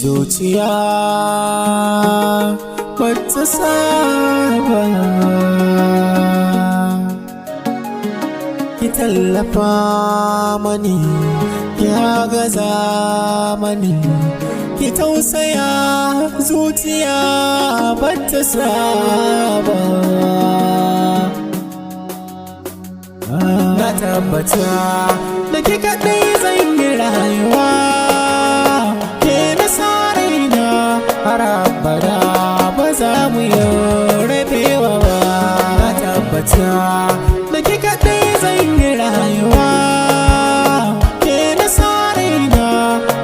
zuciya bata saba. Ki tallafa mani, ya gaza mani, ki tausaya, zuciya bata saba. Na tabbata da ke kaɗai zan yi rayuwa, ke na sa raina har abada ba za mu yi rabewa ba. Na tabbata da ke kaɗai zan yi rayuwa, ke na sa raina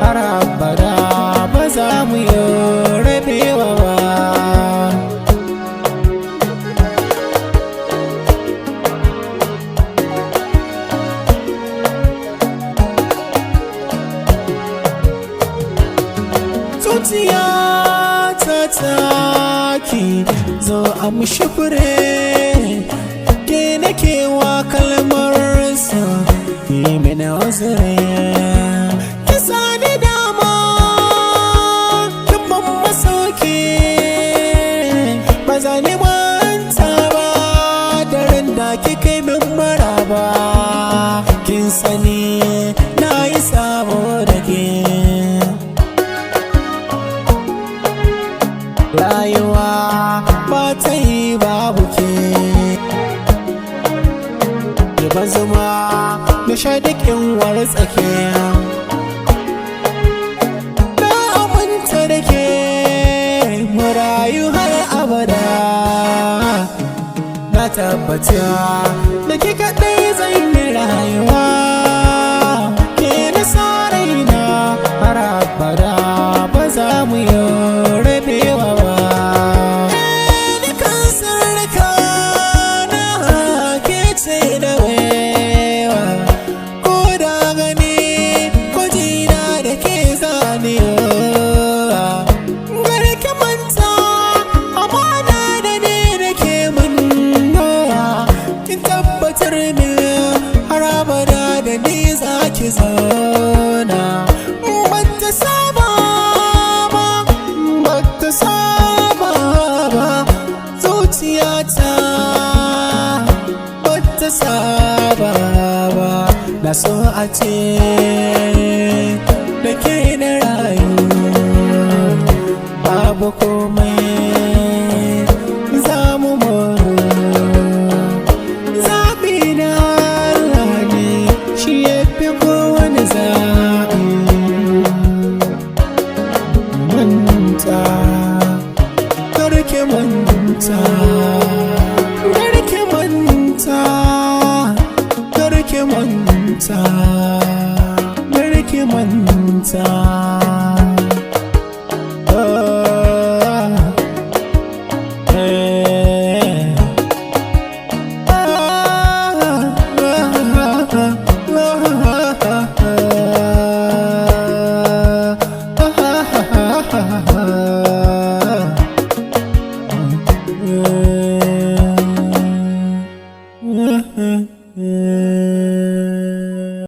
har abada ba za mu yi rabewa ba. Zuciya ta taki zo amshi fure, ke nake wa kalmar sa yi mini uzuri. Ki sani dama kin ban masauki, ba za ni manta ba daren da kika yi min maraba. Kin sani na yi sabo da ke, rayuwa ba ta yi babu ke. Ba zuma da shaɗiƙin wartsake, na aminta da ke mu rayu har abada. Na tabbata da ke kaɗai zan yi rayuwa, ke na sa raina har abada ba za mu yi rabewa ba. Dukan sirrika na ke ce da wewa, ko da gani ko jina da ke zanewa. Garki manta amana da ne da ke mun nawa, kin tabbatar min har abada da ni za ki zauna. Bata saba ba, bata saba ba, zuciyata bata saba ba. Na so a ce da ke na rayu, babu komai za mu moru. Zaɓi na Allah ne, shi ya fi kowane zaɓi. Manta, karke manta, karke manta, karke manta, karke manta. Ha ha ha ha ha.